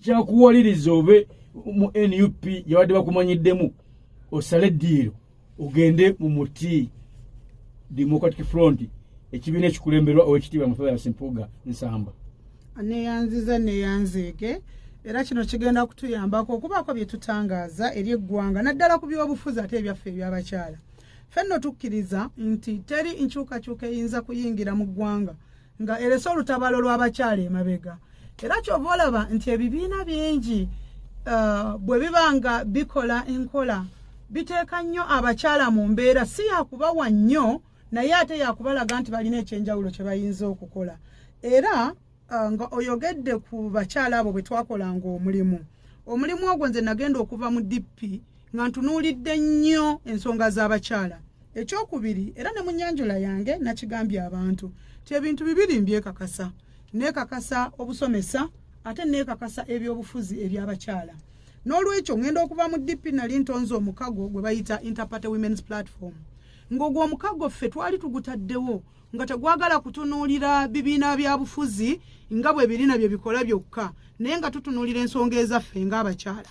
kyakuwaliriza obe mu NUP yawadde bakumanyiddemu osale ddiiro ogende mu muti Democratic Front ekibiina ekikulemberwa owekitiibwa Mutwara Simpuga Nsamba. Neyanzeege era kino kigenda kutuyambako okubaako bye tutangaaza eri eggwanga naddala ku by'obufuzi ate ebyaffe ebyabakyala. Ffenno tukkiriza nti teri nkyukakyuka eyinza kuyingira mu ggwanga nga erese olutabaalo lw'abakyala emabega. Era kyova olaba nti ebibiina bingi bwe bibanga bikola enkola biteeka nnyo abakyala mu mbeera si yakubawa nnyo naye ate yakubalaga nti balina ekyenjawulo kye bayinza okukola. Era nga oyogedde ku bakyala abo bwe twakolanga omulimu ogwo nze nagenda okuva mu DP nga ntunuulidde nnyo ensonga z'abakyala. Ekyokubiri era ne mu nnyanjula yange nakigambye abantu ti ebintu bibiri mbyekakasa. Neekakasa obusomesa ate neekakasa ebyobufuzi eby'abakyala. N'olwekyo ngenda okuva mu DP nali ntonze omukago gwe bayita Interparty Women's Platform. Ng'ogwo omukago ffe twali tugutaddewo nga tegwagala kutunuulira bibiina bya bufuzi nga bwe birina bye bikola byokka naye nga tutunuulira ensonga ezaffe ng'abakyala.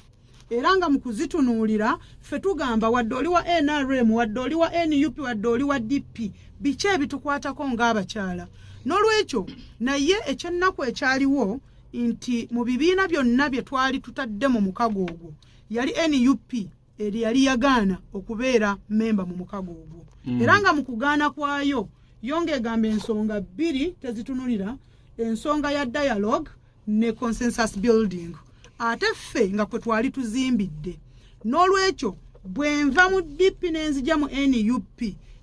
Era nga mu kuzitunuulira ffe tugamba wadde oli wa NRM wadde oli wa NUP wadde oli wa DP biki ebitukwatako ng'abakyala. N'olwekyo naye ekyennaku ekyaliwo nti mu bibiina byonna bye twali tutadde mu mukago ogwo yali NUP eri yali yagaana okubeera memba mu mukago ogwo. Era nga mu kugaana kwayo yongegamba ensonga bbiri tezitunulira ensonga ya dialogue ne consensus building. Ate ffe nga kwe twali tuzimbidde. N'olwekyo bwe nva mu DP n'enzija mu NUP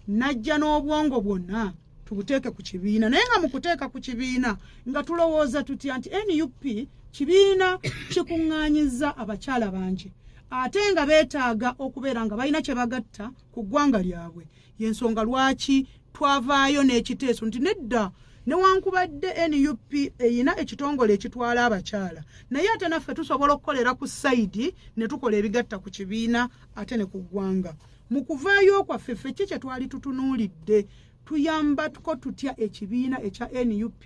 najja n'obwongo bwonna tubuteeke ku kibiina. Naye nga mu kuteeka ku kibiina nga tulowooza tutya nti NUP kibiina kikuŋŋaanyizza abakyala bangi ate nga beetaaga okubeera nga balina kye bagatta ku ggwanga lyabwe. Y'ensonga lwaki twavaayo n'ekiteeso nti nedda newankubadde NUP eyina ekitongole ekitwala abakyala naye ate naffe tusobola okukolera ku sayidi ne tukola ebigatta ku kibiina ate ne ku ggwanga. Mu kuvaayo kwaffe ffe ki kye twali tutunuulidde tuyamba tuko tutya ekibiina ekya NUP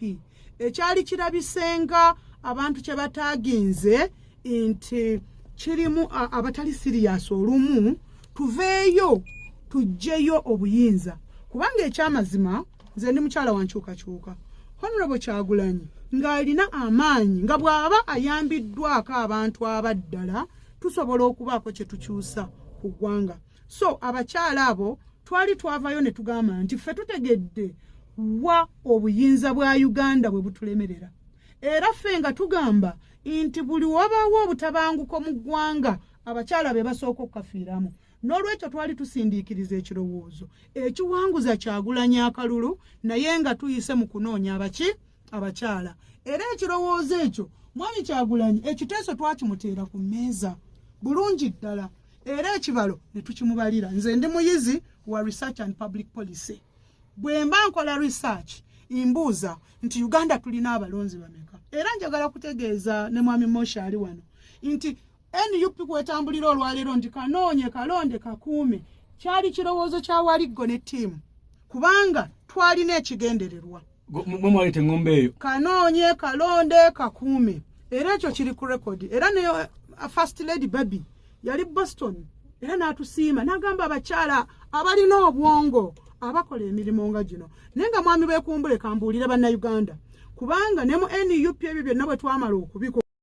ekyali kirabisenga abantu kye bataaginze nti kirimu abatali sirias olumu tuveeyo tujjeyo obuyinza kubanga ekyamazima nze ndi mukyala wankyukakyuka. Honorable Kyagulanyi ng'alina amaanyi nga bw'aba ayambiddwako abantu abaddala tusobola okubaako kye tukyusa ku ggwanga. So abakyala abo twali twavayo ne tugamba nti ffe tutegedde wa obuyinza bwa Uganda bwe butulemerera. Era ffe nga tugamba nti buli wabaawo obutabanguko mu ggwanga abakyala be basooka okukafiiramu. N'olwekyo twali tusindiikiriza ekirowoozo ekiwanguza Kyagulanyi akalulu naye nga tuyise mu kunoonya abakyala. Era ekirowoozo ekyo mwami Kyagulanyi ekiteeso twakimuteera ku mmeeza bulungi ddala era ekibalo ne tukimubalira. Nze ndi muyizi wa research and public policy. Bwe mba nkola research imbuuza nti Uganda tulina abalonzi bameka. Era njagala kutegeeza ne mwami Mosha ali wano nti NUP kwetambulira olwaleero nti kanoonye kalonde kakuume kyali kirowoozo kya Waliggo ne ttiimu kubanga twalina ekigendererwa. Mwe mwalete ng'ombe eyo kanoonye kalonde kakuume era ekyo kiri ku rekodi. Era ne First Lady Baby yali Boston era n'atusiima n'agamba abakyala abalina obwongo abakola emirimu nga gino. Naye nga mwami beekumbule kambuulire bannayuganda kubanga ne mu NUP ebyo byonna bwe twamala okubiko